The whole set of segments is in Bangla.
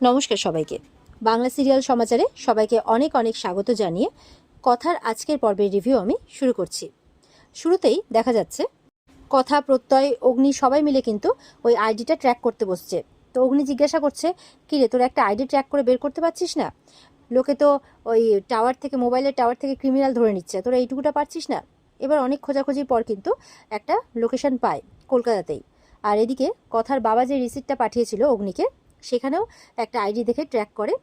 নমস্কার সবাইকে। বাংলা সিরিয়াল সমাচারে সবাইকে অনেক অনেক স্বাগত জানিয়ে কথার আজকের পর্বের রিভিউ আমি শুরু করছি। শুরুতেই দেখা যাচ্ছে কথা, প্রত্যয়, অগ্নি সবাই মিলে কিন্তু ওই আইডিটা ট্র্যাক করতে বসছে। তো অগ্নি জিজ্ঞাসা করছে, কী রে, তোর একটা আইডি ট্র্যাক করে বের করতে পারছিস না? লোকে তো ওই টাওয়ার থেকে, মোবাইলের টাওয়ার থেকে ক্রিমিনাল ধরে নিচ্ছে, তোরা এইটুকুটা পারছিস না? এবার অনেক খোঁজাখুঁজির পর কিন্তু একটা লোকেশন পায় কলকাতাতেই। আর এদিকে কথার বাবা যে রিসিপ্টটা পাঠিয়েছিল অগ্নিকে, সেখানেও একটা আইডি দেখে ট্র্যাক করে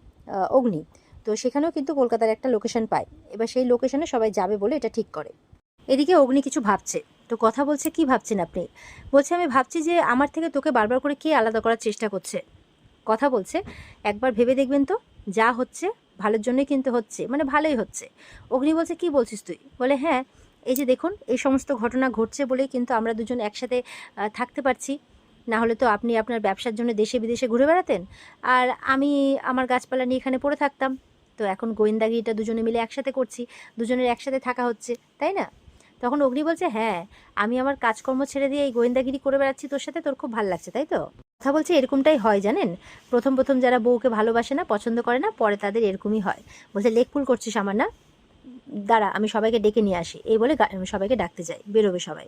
অগ্নি। তো সেখানেও কিন্তু কলকাতার একটা লোকেশন পায়। এবার সেই লোকেশনে সবাই যাবে বলে এটা ঠিক করে। এদিকে অগ্নি কিছু ভাবছে। তো কথা বলছে, কি ভাবছেন আপনি? বলছে, আমি ভাবছি যে আমার থেকে তোকে বারবার করে কে আলাদা করার চেষ্টা করছে। কথা বলছে, একবার ভেবে দেখবেন তো, যা হচ্ছে ভালোর জন্যই কিন্তু হচ্ছে, মানে ভালোই হচ্ছে। অগ্নি বলছে, কি বলছিস তুই? বলে, হ্যাঁ, এই যে দেখুন, এই সমস্ত ঘটনা ঘটছে বলেই কিন্তু আমরা দুজন একসাথে থাকতে পারছি। না হলে তো আপনি আপনার ব্যবসার জন্য দেশে বিদেশে ঘুরে বেড়াতেন, আর আমি আমার গাছপালা নিয়ে এখানে পড়ে থাকতাম। তো এখন গোয়েন্দাগিরিটা দুজনে মিলে একসাথে করছি, দুজনের একসাথে থাকা হচ্ছে, তাই না? তখন অগ্নি বলছে, হ্যাঁ, আমি আমার কাজকর্ম ছেড়ে দিয়ে এই গোয়েন্দাগিরি করে বেড়াচ্ছি তোর সাথে, তোর খুব ভালো লাগছে, তাই তো? কথা বলছে, এরকমটাই হয় জানেন, প্রথম প্রথম যারা বউকে ভালোবাসে না, পছন্দ করে না, পরে তাদের এরকমই হয়। বলছে, লেকপুল করছিস আমার না, দাঁড়া আমি সবাইকে ডেকে নিয়ে আসি। এই বলে সবাইকে ডাকতে যাই, বেরোবে সবাই।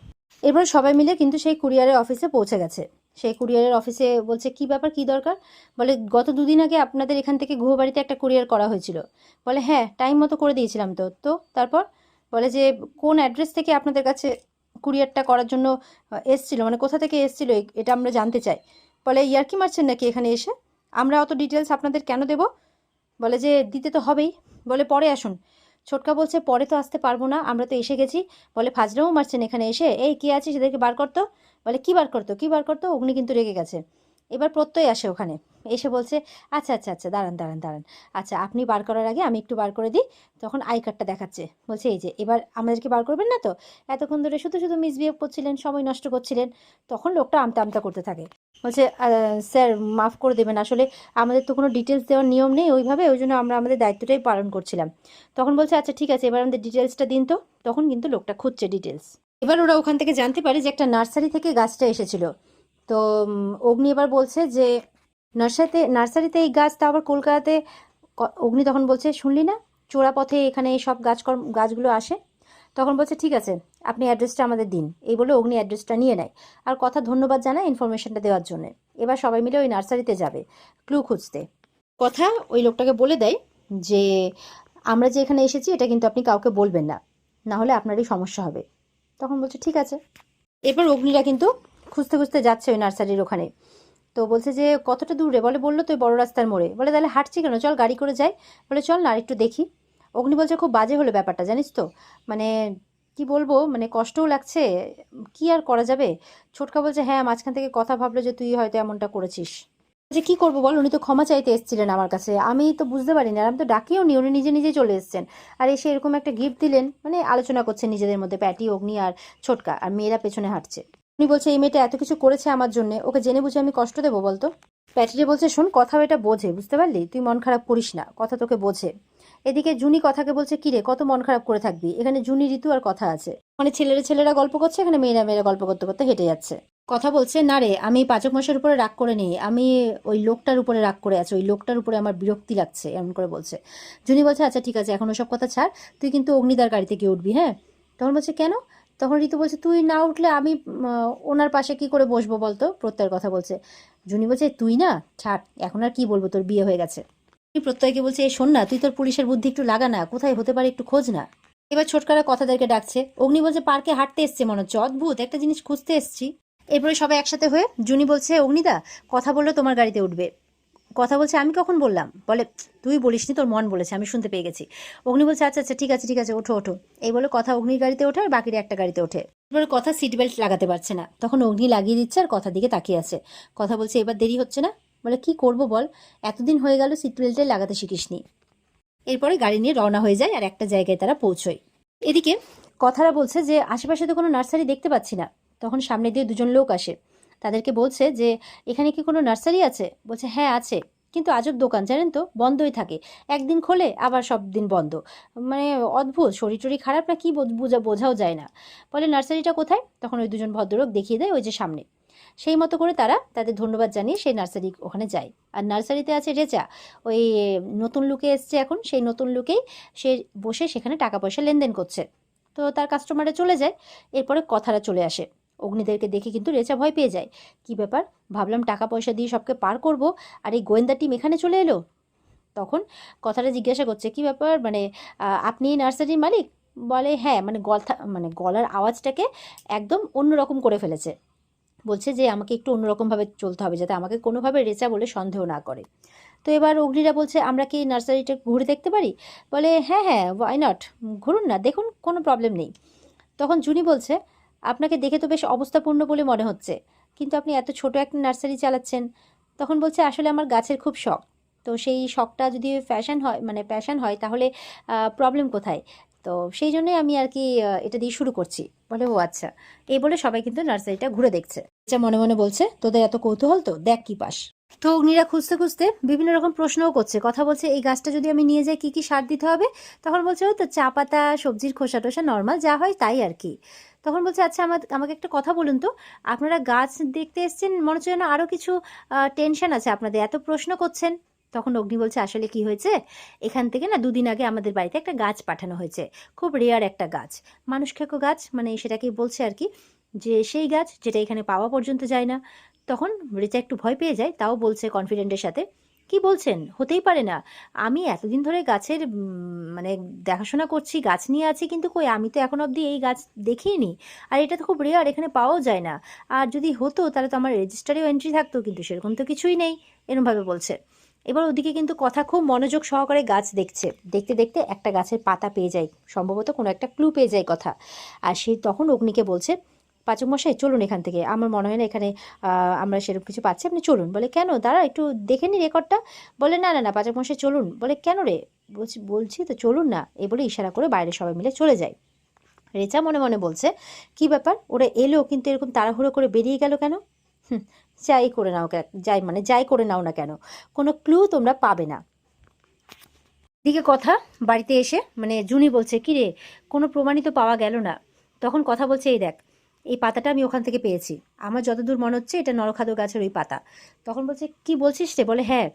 এবার সবাই মিলে কিন্তু সেই কুরিয়ারের অফিসে পৌঁছে গেছে। সেই কুরিয়ারের অফিসে বলছে, কি ব্যাপার, কি দরকার? বলে, গত দুদিন আগে আপনাদের এখান থেকে গুহবাড়িতে একটা কুরিয়ার করা হয়েছিল। বলে, হ্যাঁ, টাইম মতো করে দিয়েছিলাম তো। তো তারপর? বলে যে, কোন অ্যাড্রেস থেকে আপনাদের কাছে কুরিয়ারটা করার জন্য এসছিল, মানে কোথা থেকে এসছিল, এটা আমরা জানতে চাই। বলে, ইয়ার্কি মারছেন নাকি এখানে এসে? আমরা অত ডিটেলস আপনাদের কেন দেব? বলে যে, দিতে তো হবেই। বলে, পরে আসুন। ছোটকা বলছে, পরে তো আসতে পারবো না, আমরা তো এসে গেছি। বলে, ফাজলামো মারছেন এখানে এসে? এই কে আছে সেদেরকে বার করতো। বলে, কি বার করতো, কি বার করতো? অগ্নি কিন্তু রেগে গেছে। এবার প্রত্যয় আসে ওখানে, এসে বলছে, আচ্ছা আচ্ছা আচ্ছা, দাঁড়ান দাঁড়ান দাঁড়ান, আচ্ছা আপনি বার করার আগে আমি একটু বার করে দিই। তখন আই কার্ডটা দেখাচ্ছে, বলছে, এই যে, এবার আমাদেরকে বার করবেন না তো? এতক্ষণ ধরে শুধু শুধু মিসবিহেভ করছিলেন, সময় নষ্ট করছিলেন। তখন লোকটা আমতা আমতা করতে থাকে। বলছে, স্যার মাফ করে দেবেন, আসলে আমাদের তো কোনো ডিটেলস দেওয়ার নিয়ম নেই ওইভাবে, ওই জন্য আমরা আমাদের দায়িত্বটাই পালন করছিলাম। তখন বলছে, আচ্ছা ঠিক আছে, এবার আমাদের ডিটেলসটা দিন তো। তখন কিন্তু লোকটা খুঁজছে ডিটেলস। এবার ওরা ওখান থেকে জানতে পারে যে একটা নার্সারি থেকে গাছটা এসেছিল। তো অগ্নি এবার বলছে যে, নার্সারিতে এই গাছ, তা আবার কলকাতাতে। অগ্নি তখন বলছে, শুনলি না, চোরা পথে এখানে এই সব গাছগুলো আসে। তখন বলছে, ঠিক আছে, আপনি অ্যাড্রেসটা আমাদের দিন। এই বলে অগ্নি অ্যাড্রেসটা নিয়ে নেয়, আর কথা ধন্যবাদ জানায় ইনফরমেশনটা দেওয়ার জন্য। এবার সবাই মিলে ওই নার্সারিতে যাবে ক্লু খুঁজতে। কথা ওই লোকটাকে বলে দেয় যে, আমরা যে এখানে এসেছি এটা কিন্তু আপনি কাউকে বলবেন না, না হলে আপনারই সমস্যা হবে। তখন বলছে, ঠিক আছে। এরপর অগ্নিরা কিন্তু খুঁজতে খুঁজতে যাচ্ছে ওই নার্সারির ওখানে। তো বলছে যে, কতটা দূরে? বললো তো ওই বড় রাস্তার মোড়ে। বলে, তাহলে হাঁটছি কেন, চল গাড়ি করে যাই। বলে, চল না, আর একটু দেখি। অগ্নি বলছে, খুব বাজে হলো ব্যাপারটা, জানিস তো, মানে কি বলবো, মানে কষ্টও লাগছে, কি আর করা যাবে। ছোটকা বলছে, হ্যাঁ, মাঝখান থেকে কথা ভাবলো যে তুই হয়তো এমনটা করেছিস। যে কি করবো বল, উনি তো ক্ষমা চাইতে এসেছিলেন আমার কাছে, আমি তো বুঝতে পারিনি, আর আমি তো ডাকিও নি, উনি নিজে নিজে চলে এসেছেন। আর এসে এরকম একটা গিফট দিলেন, মানে আলোচনা করছে নিজেদের মধ্যে, প্যাটি, অগ্নি আর ছোটকা, আর মেয়েরা পেছনে হাঁটছে। উনি বলছে, এই মেয়েটা এত কিছু করেছে আমার জন্য, ওকে জেনে বুঝে আমি কষ্ট দেবো বলতো? প্যাটিরে বলছে, শোন, কথাও এটা বোঝে, বুঝতে পারলি, তুই মন খারাপ করিস না, কথা তোকে বোঝে। এদিকে জুনি কথাকে বলছে, কিরে, কত মন খারাপ করে থাকবি, এখানে জুনি, ঋতু আর কথা আছে, মানে ছেলেরা গল্প করছে, এখানে মেয়েরা মেয়েরা গল্প করতে করতে হেঁটে যাচ্ছে। কথা বলছে, না রে, আমি পাচক মশাইয়ের উপরে রাগ করে নিই, আমি ওই লোকটার উপরে রাগ করে আছি, ওই লোকটার উপরে আমার বিরক্তি লাগছে, এমন করে বলছে। জুনি বলছে, আচ্ছা ঠিক আছে, এখন ওসব কথা ছাড়, তুই কিন্তু অগ্নিদার গাড়ি থেকে উঠবি, হ্যাঁ? তখন বলছে, কেন? তখন ঋতু বলছে, তুই না উঠলে আমি ওনার পাশে কি করে বসবো বলতো? প্রত্যয়ের কথা বলছে। জুনি বলছে, তুই না, ছাড়, এখন আর কি বলবো, তোর বিয়ে হয়ে গেছে। প্রত্যয়কে বলছে, এই শোন না, তুই তোর পুলিশের বুদ্ধি একটু লাগা না, কোথায় হতে পারে একটু খোঁজ না। এবার ছোটকারা কথাদেরকে ডাকছে। অগ্নি বলছে, পার্কে হাঁটতে এসছে মনে হচ্ছে, অদ্ভুত একটা জিনিস খুঁজতে এসছি। এরপরে সবাই একসাথে হয়ে জুনি বলছে, অগ্নিদা, কথা বললো তোমার গাড়িতে উঠবে। কথা বলছে, আমি কখন বললাম? বলে, তুই বলিসনি, তোর মন বলেছে, আমি শুনতে পেয়ে গেছি। অগ্নি বলছে, আচ্ছা আচ্ছা, ঠিক আছে ঠিক আছে, ওঠো ওঠো। এই বলে কথা অগ্নির গাড়িতে ওঠে, আর বাকিরা একটা গাড়িতে ওঠে। এবার কথা সিট বেল্ট লাগাতে পারছে না, তখন অগ্নি লাগিয়ে দিচ্ছে, আর কথার দিকে তাকিয়ে আছে। কথা বলছে, এবার দেরি হচ্ছে না? বলে, কি করব বল, এতদিন হয়ে গেল সিট বেল্টে লাগাতে শিখিসনি। এরপরে গাড়ি নিয়ে রওনা হয়ে যায়, আর একটা জায়গায় তারা পৌঁছয়। এদিকে কথারা বলছে যে, আশেপাশে তো কোনো নার্সারি দেখতে পাচ্ছি না। তখন সামনে দিয়ে দুজন লোক আসে, তাদেরকে বলছে যে, এখানে কি কোনো নার্সারি আছে? বলছে, হ্যাঁ আছে, কিন্তু আজব দোকান, জানেন তো, বন্ধই থাকে, একদিন খোলে আবার সব দিন বন্ধ, মানে অদ্ভুত, শরীর টরীর খারাপ না কি বোঝাও যায় না। বলে, নার্সারিটা কোথায়? তখন ওই দুজন ভদ্রলোক দেখিয়ে দেয়, ওই যে সামনে। সেই মতো করে তারা তাদের ধন্যবাদ জানিয়ে সেই নার্সারি ওখানে যায়। আর নার্সারিতে আছে রেচা, ওই নতুন লুকে এসছে এখন, সেই নতুন লুকেই সে বসে সেখানে টাকা পয়সা লেনদেন করছে। তো তার কাস্টমাররা চলে যায়, এরপরে কথাটা চলে আসে। অগ্নিদেরকে দেখে কিন্তু রেচা ভয় পেয়ে যায়। কি ব্যাপার, ভাবলাম টাকা পয়সা দিয়ে সবকে পার করব, আর এই গোয়েন্দা টিম এখানে চলে এলো। তখন কথাটা জিজ্ঞাসা করছে, কি ব্যাপার, মানে আপনি নার্সারির মালিক? বলে হ্যাঁ, মানে গলার আওয়াজটাকে একদম অন্যরকম করে ফেলেছে। বলছে যে আমাকে একটু অন্যরকমভাবে চলতে হবে, যাতে আমাকে কোনোভাবে রেচা বলে সন্দেহ না করে। তো এবার অগ্নিরা বলছে, আমরা কি নার্সারিটা ঘুরে দেখতে পারি? বলে হ্যাঁ হ্যাঁ, ওয়াই নট, ঘুরুন না, দেখুন, কোনো প্রবলেম নেই। তখন জুনি বলছে, আপনাকে দেখে তো বেশ অবস্থাপূর্ণ বলে মনে হচ্ছে, কিন্তু আপনি এত ছোট একটা নার্সারি চালাচ্ছেন। তখন বলছে, আসলে আমার গাছের খুব শখ, তো সেই শখটা যদি প্যাশন হয় তাহলে প্রবলেম কোথায়? তো সেই জন্যই আমি আর কি এটা দিয়ে শুরু করছি। বলে ও আচ্ছা। এই বলে সবাই কিন্তু নার্সারিটা ঘুরে দেখছে। আচ্ছা, মনে মনে বলছে, তোদের এত কৌতূহল, তো দেখ কি পাস। তো অগ্নিরা খুঁজতে খুঁজতে বিভিন্ন রকম প্রশ্নও করছে, কথা বলছে, এই গাছটা যদি আমি নিয়ে যাই কি কি সার দিতে হবে? তখন বলছে, ওই তো চা পাতা, সবজির খোসা টোসা, নর্মাল যা হয় তাই আর কি। তখন বলছে, আচ্ছা আমাকে একটা কথা বলুন তো, আপনারা গাছ দেখতে এসেছেন, মনে হচ্ছে যেন আরও কিছু টেনশন আছে আপনাদের, এত প্রশ্ন করছেন। তখন অগ্নি বলছে, আসলে কি হয়েছে, এখান থেকে না 2 দিন আগে আমাদের বাড়িতে একটা গাছ পাঠানো হয়েছে, খুব রেয়ার একটা গাছ, মানুষ খেকো গাছ, মানে সেটাকেই বলছে আর কি, যে সেই গাছ যেটা এখানে পাওয়া পর্যন্ত যায় না। তখন রিচা একটু ভয় পেয়ে যায়, তাও বলছে কনফিডেন্টের সাথে, কি বলছেন, হতেই পারে না, আমি এতদিন ধরে গাছের মানে দেখাশোনা করছি, গাছ নিয়ে আছি, কিন্তু কই, আমি তো এখন অবধি এই গাছ দেখিনি, আর এটা তো খুব রেয়ার, এখানে পাওয়াও যায় না, আর যদি হতো তাহলে তো আমার রেজিস্টারেও এন্ট্রি থাকতো, কিন্তু সেরকম তো কিছুই নেই, এরকমভাবে বলছে। এবার ওদিকে কিন্তু কথা খুব মনোযোগ সহকারে গাছ দেখছে, দেখতে দেখতে একটা গাছের পাতা পেয়ে যায়, সম্ভবত কোনো একটা ক্লু পেয়ে যায় কথা। আর সে তখন অগ্নিকে বলছে, পাচক মশাই চলুন এখান থেকে, আমার মনে হয় না এখানে আমরা সেরকম কিছু পাচ্ছি, আপনি চলুন। বলে কেন, দাঁড়া একটু দেখে নি রেকর্ডটা। বলে না না না পাচক মশাই চলুন। বলে কেন রে? বলছি তো চলুন না, এই বলে ইশারা করে বাইরে সবাই মিলে চলে যায়। রেচা মনে মনে বলছে, কি ব্যাপার, ওরা এলো কিন্তু এরকম তাড়াহুড়ো করে বেরিয়ে গেল কেন? হুম, যাই করে নাও না কেন, কোনো ক্লু তোমরা পাবে না। দিকে কথা বাড়িতে এসে মানে জুনি বলছে, কি রে, কোনো প্রমাণিত পাওয়া গেল না। তখন কথা বলছে, এই দেখ, এই পাতাটা আমি ওখান থেকে পেয়েছি, আমার যতদূর মনে হচ্ছে এটা নরখাদ্য গাছের ওই পাতা। তখন বলছে, কি বলছিস রে? বলে হ্যাঁ,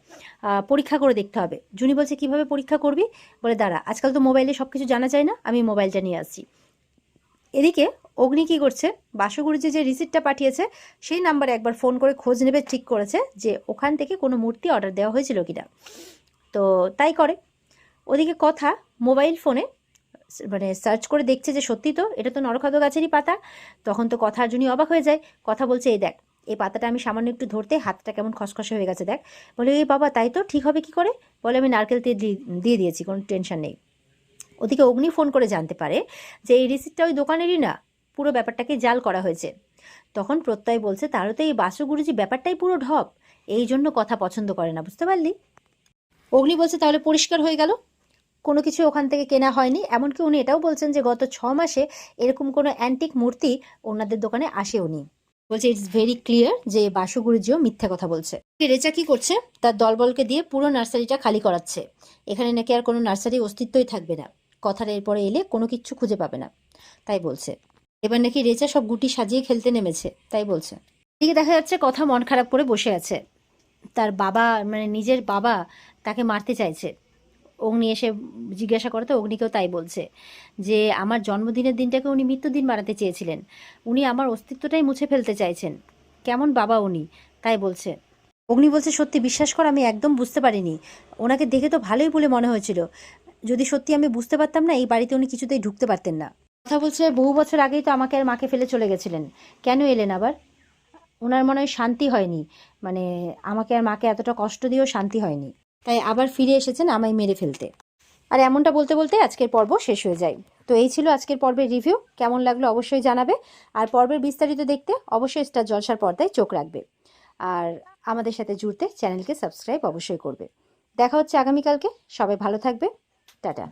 পরীক্ষা করে দেখতে হবে। জুনি বলছে, কিভাবে পরীক্ষা করবি? বলে দাঁড়া, আজকাল তো মোবাইলে সব কিছু জানা যায় না, আমি মোবাইলটা নিয়ে আসছি। এদিকে অগ্নি কি করছে, বাসগুরুজি যে রিসিপ্টটা পাঠিয়েছে সেই নাম্বারে একবার ফোন করে খোঁজ নেবে ঠিক করেছে, যে ওখান থেকে কোনো মূর্তি অর্ডার দেওয়া হয়েছিল কিনা। তো তাই করে। ওদিকে কথা মোবাইল ফোনে মানে সার্চ করে দেখছে যে সত্যি তো এটা তো নরখাদ্য গাছেরই পাতা। তখন তো কথার জন্য অবাক হয়ে যায়। কথা বলছে, এই দেখ, এই পাতাটা আমি সামান্য একটু ধরতে হাতটা কেমন খসখসে হয়ে গেছে, দেখ। বলে, এই বাবা, তাই তো, ঠিক হবে কি করে? বলে, আমি নারকেল তেল দিয়ে দিয়েছি, কোনো টেনশন নেই। ওদিকে অগ্নি ফোন করে জানতে পারে যে এই রিসিপ্টটা ওই দোকানেরই না, পুরো ব্যাপারটাকে জাল করা হয়েছে। তখন প্রত্যয় বলছে, তারও তো এই বাসু গুরুজি ব্যাপারটাই পুরো ঢপ, এই জন্য কথা পছন্দ করে না, বুঝতে পারলি? অগ্নি বলছে, তাহলে পরিষ্কার হয়ে গেল, কোনো কিছু ওখান থেকে কেনা হয়নি। এমনকি উনি এটাও বলছেন যে গত 6 মাসে এরকম কোনো অ্যান্টিক মূর্তি ওনাদের দোকানে আসেওনি। বলছে, ইটস ভেরি ক্লিয়ার যে বাসু গুরুজিও মিথ্যা কথা বলছে। রেচা কি করছে, তার দলবলকে দিয়ে পুরো নার্সারিটা খালি করাচ্ছে। এখানে নাকি আর কোনো নার্সারি অস্তিত্বই থাকবে না, কথাটা এরপরে এলে কোনো কিচ্ছু খুঁজে পাবে না, তাই বলছে। এবার নাকি রেচা সব গুটি সাজিয়ে খেলতে নেমেছে, তাই বলছে। এদিকে দেখা যাচ্ছে কথা মন খারাপ করে বসে আছে। তার বাবা, মানে নিজের বাবা, তাকে মারতে চাইছে। অগ্নি এসে জিজ্ঞাসা করে, তো অগ্নিকেও তাই বলছে যে আমার জন্মদিনের দিনটাকে উনি মৃত্যুদিন বানাতে চেয়েছিলেন, উনি আমার অস্তিত্বটাই মুছে ফেলতে চাইছেন, কেমন বাবা উনি, তাই বলছে। অগ্নি বলছে, সত্যি বিশ্বাস কর, আমি একদম বুঝতে পারিনি, ওনাকে দেখে তো ভালোই বলে মনে হয়েছিল, যদি সত্যি আমি বুঝতে পারতাম না, এই বাড়িতে উনি কিছুতেই ঢুকতে পারতেন না। কথা বলছে, বহু বছর আগেই তো আমাকে আর মাকে ফেলে চলে গেছিলেন, কেন এলেন আবার? ওনার মনে হয় শান্তি হয়নি, মানে আমাকে আর মাকে এতটা কষ্ট দিয়েও শান্তি হয়নি, তাই আবার ফিরে এসেছেন আমায় মেরে ফেলতে। আর এমনটা বলতে বলতে আজকের পর্ব শেষ হয়ে যায়। তো এই ছিল আজকের পর্বের রিভিউ, কেমন লাগলো অবশ্যই জানাবে। আর পর্বের বিস্তারিত দেখতে অবশ্যই স্টার জলসার পর্দায় চোখ রাখবে, আর আমাদের সাথে জুড়তে চ্যানেলকে সাবস্ক্রাইব অবশ্যই করবে। দেখা হচ্ছে আগামীকালকে, সবাই ভালো থাকবে, টাটা।